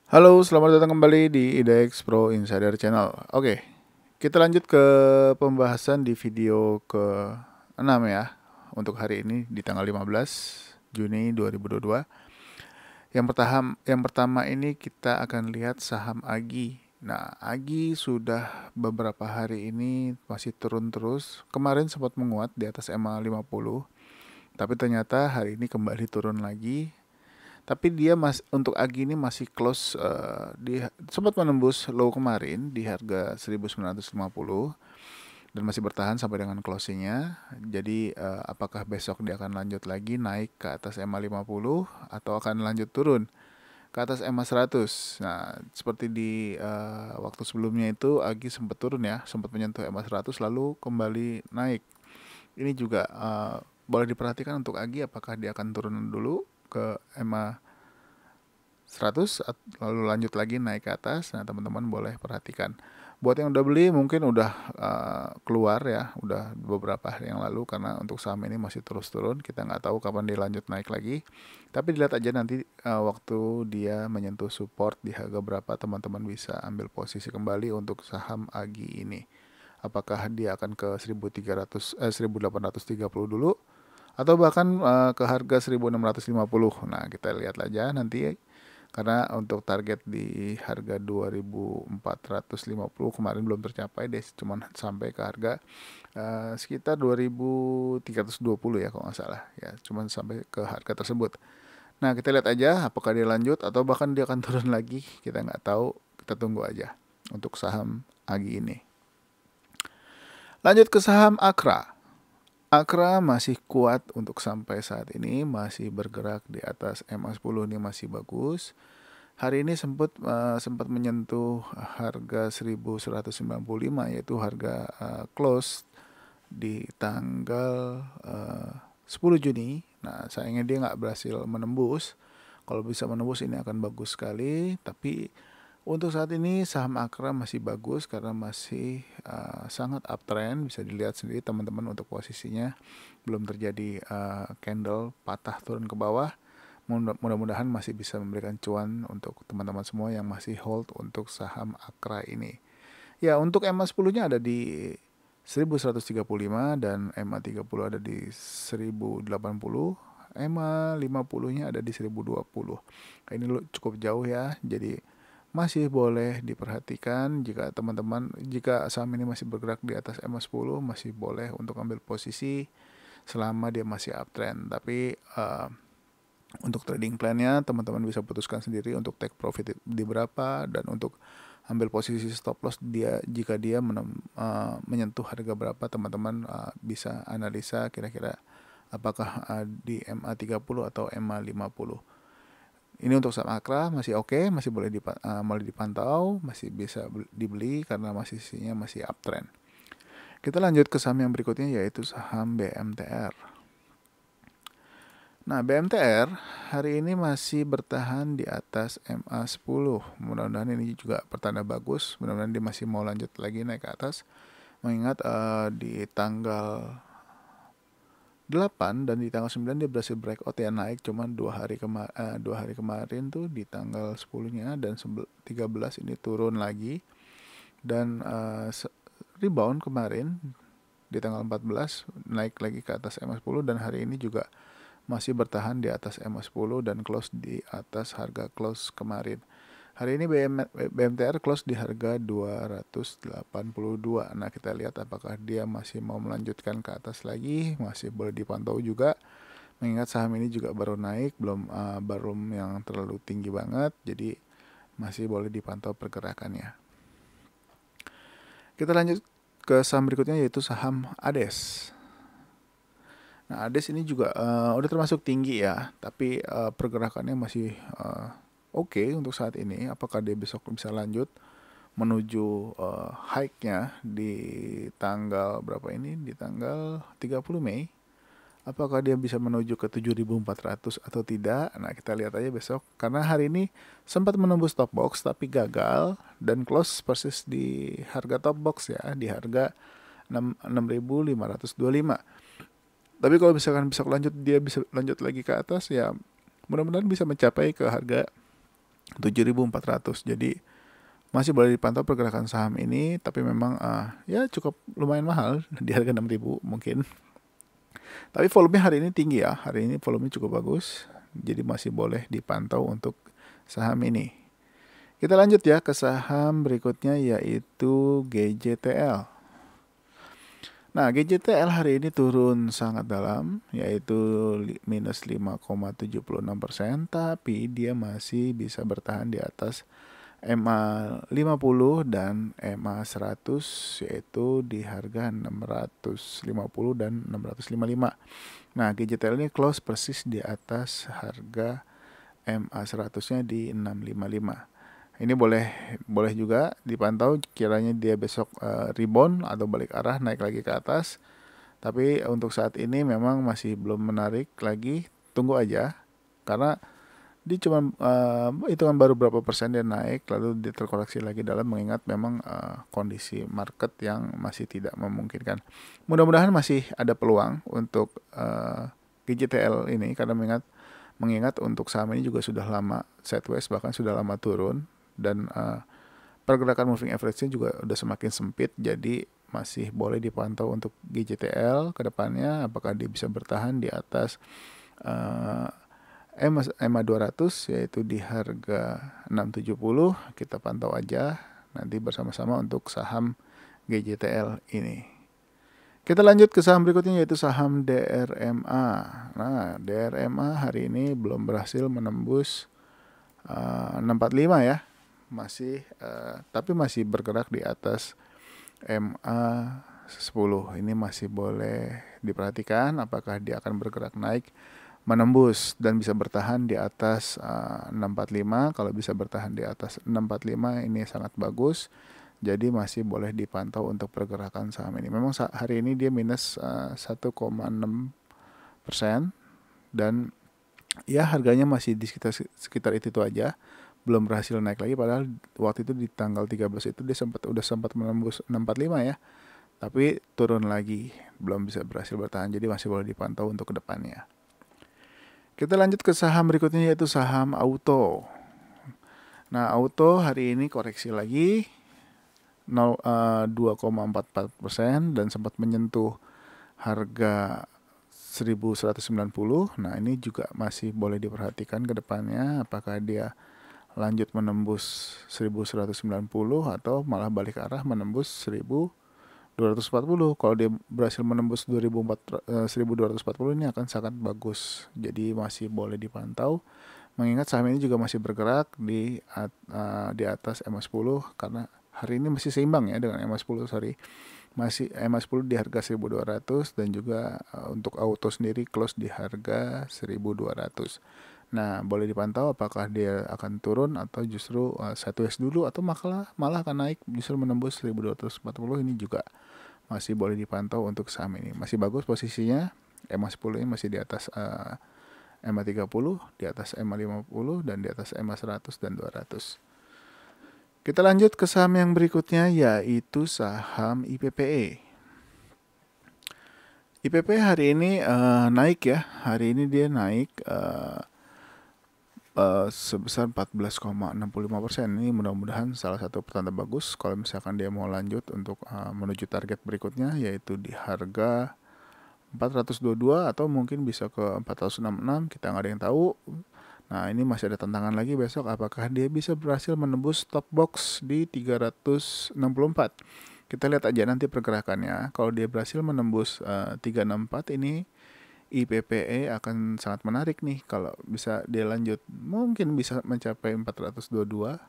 Halo, selamat datang kembali di IDX Pro Insider Channel. Oke, kita lanjut ke pembahasan di video ke-6 ya. Untuk hari ini di tanggal 15 Juni 2022. Yang pertama ini kita akan lihat saham Agi. Nah, Agi sudah beberapa hari ini masih turun terus. Kemarin sempat menguat di atas EMA 50, tapi ternyata hari ini kembali turun lagi. Tapi dia untuk Agi ini masih close, di sempat menembus low kemarin di harga 1950 dan masih bertahan sampai dengan closingnya. Jadi apakah besok dia akan lanjut lagi naik ke atas EMA 50 atau akan lanjut turun ke atas EMA 100. Nah, seperti di waktu sebelumnya itu Agi sempat turun ya, sempat menyentuh EMA 100 lalu kembali naik. Ini juga boleh diperhatikan untuk Agi, apakah dia akan turun dulu ke EMA 100 lalu lanjut lagi naik ke atas. Nah, teman-teman boleh perhatikan. Buat yang udah beli mungkin udah keluar ya, udah beberapa hari yang lalu, karena untuk saham ini masih terus turun. Kita nggak tahu kapan dia lanjut naik lagi. Tapi dilihat aja nanti waktu dia menyentuh support di harga berapa, teman-teman bisa ambil posisi kembali untuk saham Agi ini. Apakah dia akan ke 1830 dulu atau bahkan ke harga 1650. Nah, kita lihat aja nanti, karena untuk target di harga 2450 kemarin belum tercapai deh, cuman sampai ke harga sekitar 2320 ya kalau nggak salah ya, cuman sampai ke harga tersebut. Nah, kita lihat aja apakah dia lanjut atau bahkan dia akan turun lagi, kita nggak tahu, kita tunggu aja untuk saham Agi ini. Lanjut ke saham Akra. Akra masih kuat untuk sampai saat ini, masih bergerak di atas MA10, ini masih bagus. Hari ini sempat menyentuh harga 1195, yaitu harga close di tanggal 10 Juni. Nah, sayangnya dia nggak berhasil menembus. Kalau bisa menembus ini akan bagus sekali, tapi untuk saat ini saham Akra masih bagus karena masih sangat uptrend. Bisa dilihat sendiri teman-teman untuk posisinya, belum terjadi candle patah turun ke bawah. Mudah-mudahan masih bisa memberikan cuan untuk teman-teman semua yang masih hold untuk saham Akra ini. Ya, untuk EMA 10-nya ada di 1135 dan EMA 30 ada di 1080. EMA 50-nya ada di 1020. Ini cukup jauh ya, jadi masih boleh diperhatikan. Jika saham ini masih bergerak di atas EMA 10, masih boleh untuk ambil posisi selama dia masih uptrend. Tapi untuk trading plan-nya teman-teman bisa putuskan sendiri untuk take profit di berapa, dan untuk ambil posisi stop loss jika dia menyentuh harga berapa, teman-teman bisa analisa kira-kira apakah di MA 30 atau MA 50. Ini untuk saham Akra masih oke, masih boleh dipantau, masih bisa dibeli karena masih uptrend. Kita lanjut ke saham yang berikutnya, yaitu saham BMTR. Nah, BMTR hari ini masih bertahan di atas MA10. Mudah-mudahan ini juga pertanda bagus. Mudah-mudahan dia masih mau lanjut lagi naik ke atas. Mengingat di tanggal 8 dan di tanggal 9 dia berhasil breakout ya, naik cuman 2 hari kemarin tuh di tanggal 10-nya, dan 13 ini turun lagi, dan rebound kemarin di tanggal 14 naik lagi ke atas MA10, dan hari ini juga masih bertahan di atas MA10 dan close di atas harga close kemarin. Hari ini BMTR close di harga 282. Nah, kita lihat apakah dia masih mau melanjutkan ke atas lagi, masih boleh dipantau juga. Mengingat saham ini juga baru naik, belum yang terlalu tinggi banget, jadi masih boleh dipantau pergerakannya. Kita lanjut ke saham berikutnya, yaitu saham ADES. Nah, ADES ini juga udah termasuk tinggi ya, tapi pergerakannya masih oke untuk saat ini. Apakah dia besok bisa lanjut menuju high-nya di tanggal berapa ini? Di tanggal 30 Mei. Apakah dia bisa menuju ke 7.400 atau tidak? Nah, kita lihat aja besok. Karena hari ini sempat menembus top box tapi gagal dan close persis di harga top box ya, di harga 6.525. Tapi kalau misalkan besok dia bisa lanjut lagi ke atas ya, mudah-mudahan bisa mencapai ke harga 7.400. Jadi masih boleh dipantau pergerakan saham ini, tapi memang ya cukup lumayan mahal di harga 6.000 mungkin. Tapi volumenya hari ini tinggi ya. Hari ini volumenya cukup bagus. Jadi masih boleh dipantau untuk saham ini. Kita lanjut ya ke saham berikutnya yaitu GJTL. Nah, GJTL hari ini turun sangat dalam, yaitu minus 5,76%, tapi dia masih bisa bertahan di atas MA 50 dan MA 100, yaitu di harga 650 dan 655. Nah, GJTL ini close persis di atas harga MA 100-nya di 655. Ini boleh juga dipantau kiranya dia besok rebound atau balik arah naik lagi ke atas. Tapi untuk saat ini memang masih belum menarik lagi. Tunggu aja karena dia cuma hitungan baru berapa persen dia naik lalu dia terkoreksi lagi dalam, mengingat memang kondisi market yang masih tidak memungkinkan. Mudah-mudahan masih ada peluang untuk GJTL ini karena mengingat untuk saham ini juga sudah lama sideways, bahkan sudah lama turun, dan pergerakan moving average-nya juga udah semakin sempit. Jadi masih boleh dipantau untuk GJTL ke depannya, apakah dia bisa bertahan di atas EMA 200 yaitu di harga 670. Kita pantau aja nanti bersama-sama untuk saham GJTL ini. Kita lanjut ke saham berikutnya yaitu saham DRMA. Nah, DRMA hari ini belum berhasil menembus 645 ya. Tapi masih bergerak di atas MA 10. Ini masih boleh diperhatikan apakah dia akan bergerak naik menembus dan bisa bertahan di atas 645. Kalau bisa bertahan di atas 645 ini sangat bagus. Jadi masih boleh dipantau untuk pergerakan saham ini. Memang hari ini dia minus 1,6% dan ya harganya masih di sekitar itu aja. Belum berhasil naik lagi, padahal waktu itu di tanggal 13 itu dia udah sempat menembus 645 ya. Tapi turun lagi, belum bisa berhasil bertahan, jadi masih boleh dipantau untuk kedepannya. Kita lanjut ke saham berikutnya yaitu saham auto. Nah, auto hari ini koreksi lagi 2,44% dan sempat menyentuh harga 1190. Nah, ini juga masih boleh diperhatikan ke depannya apakah dia lanjut menembus 1190 atau malah balik arah menembus 1240. Kalau dia berhasil menembus 1240 ini akan sangat bagus. Jadi masih boleh dipantau, mengingat saham ini juga masih bergerak di atas EMA 10 karena hari ini masih seimbang ya dengan EMA 10, masih EMA 10 di harga 1200 dan juga untuk auto sendiri close di harga 1200. Nah, boleh dipantau apakah dia akan turun atau justru sideways dulu atau malah akan naik justru menembus 1240. Ini juga masih boleh dipantau untuk saham ini. Masih bagus posisinya. EMA 10 ini masih di atas EMA 30, di atas EMA 50 dan di atas EMA 100 dan 200. Kita lanjut ke saham yang berikutnya yaitu saham IPPE. IPPE hari ini naik ya. Hari ini dia naik sebesar 14,65%. Ini mudah-mudahan salah satu pertanda bagus kalau misalkan dia mau lanjut untuk menuju target berikutnya yaitu di harga 422 atau mungkin bisa ke 466, kita nggak ada yang tahu. Nah, ini masih ada tantangan lagi besok apakah dia bisa berhasil menembus stop box di 364. Kita lihat aja nanti pergerakannya. Kalau dia berhasil menembus 364 ini IPPE akan sangat menarik nih. Kalau bisa dia lanjut mungkin bisa mencapai 422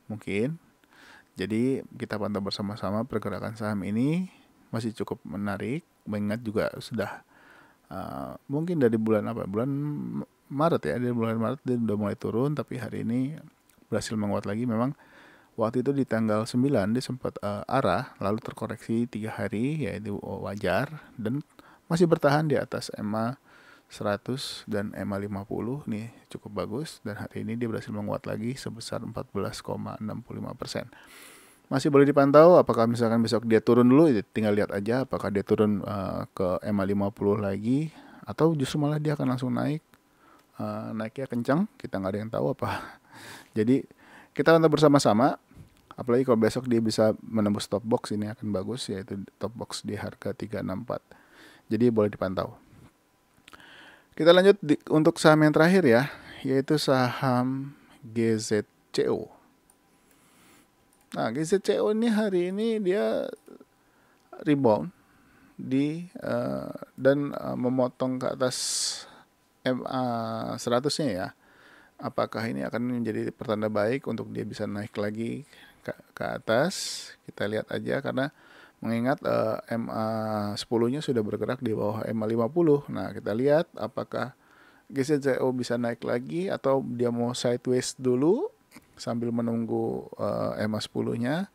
mungkin. Jadi kita pantau bersama-sama pergerakan saham ini masih cukup menarik. Mengingat juga sudah mungkin dari bulan Maret ya, dari bulan Maret dia udah mulai turun, tapi hari ini berhasil menguat lagi. Memang waktu itu di tanggal 9 dia sempat arah lalu terkoreksi 3 hari, yaitu wajar, dan masih bertahan di atas EMA 100 dan EMA 50. Nih cukup bagus, dan hari ini dia berhasil menguat lagi sebesar 14,65%. Masih boleh dipantau apakah misalkan besok dia turun dulu, tinggal lihat aja apakah dia turun ke EMA 50 lagi atau justru malah dia akan langsung naik. Naiknya kencang, kita nggak ada yang tahu Jadi kita pantau bersama-sama. Apalagi kalau besok dia bisa menembus top box, ini akan bagus, yaitu top box di harga 364. Jadi boleh dipantau. Kita lanjut untuk saham yang terakhir ya, yaitu saham GZCO. Nah, GZCO ini hari ini dia rebound dan memotong ke atas MA 100-nya ya. Apakah ini akan menjadi pertanda baik untuk dia bisa naik lagi ke atas? Kita lihat aja, karena mengingat MA 10-nya sudah bergerak di bawah MA 50. Nah, kita lihat apakah GZCO bisa naik lagi atau dia mau sideways dulu sambil menunggu MA 10-nya.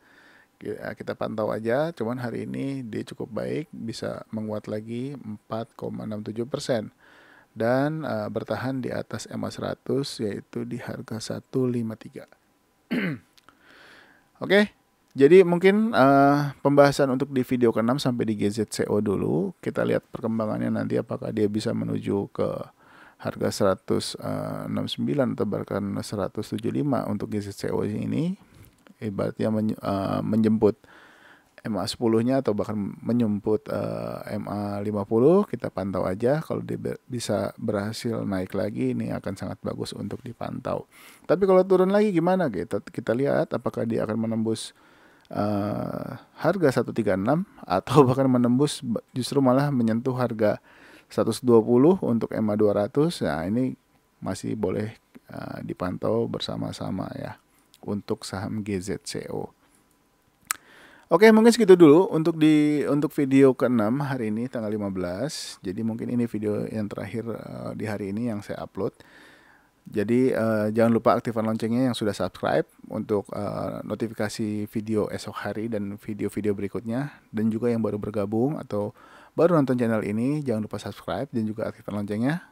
Kita pantau aja, cuman hari ini dia cukup baik, bisa menguat lagi 4,67% dan bertahan di atas MA 100, yaitu di harga 153. Oke, jadi mungkin pembahasan untuk di video ke-6 sampai di GZCO dulu. Kita lihat perkembangannya nanti apakah dia bisa menuju ke harga 169 atau bahkan 175 untuk GZCO ini. Ibaratnya menjemput MA 10-nya atau bahkan menjemput MA 50. Kita pantau aja, kalau dia bisa berhasil naik lagi, ini akan sangat bagus untuk dipantau. Tapi kalau turun lagi gimana? Kita lihat apakah dia akan menembus harga 136 atau bahkan menembus, justru malah menyentuh harga 120 untuk MA 200. Nah, ini masih boleh dipantau bersama-sama ya untuk saham GZCO. Oke, mungkin segitu dulu untuk video ke-6 hari ini tanggal 15. Jadi mungkin ini video yang terakhir di hari ini yang saya upload. Jadi jangan lupa aktifkan loncengnya yang sudah subscribe untuk notifikasi video esok hari dan video-video berikutnya. Dan juga yang baru bergabung atau baru nonton channel ini, jangan lupa subscribe dan juga aktifkan loncengnya.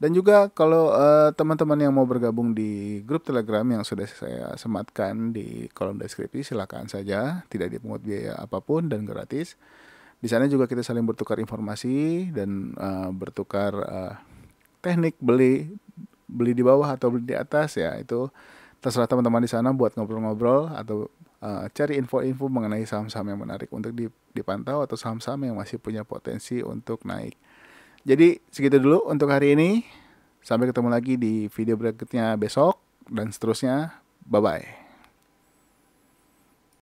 Dan juga kalau teman-teman yang mau bergabung di grup Telegram yang sudah saya sematkan di kolom deskripsi, silakan saja, tidak dipungut biaya apapun dan gratis. Di sana juga kita saling bertukar informasi dan bertukar teknik beli di bawah atau beli di atas ya. Itu terserah teman-teman di sana buat ngobrol-ngobrol atau cari info-info mengenai saham-saham yang menarik untuk dipantau atau saham-saham yang masih punya potensi untuk naik. Jadi segitu dulu untuk hari ini. Sampai ketemu lagi di video berikutnya besok dan seterusnya. Bye-bye.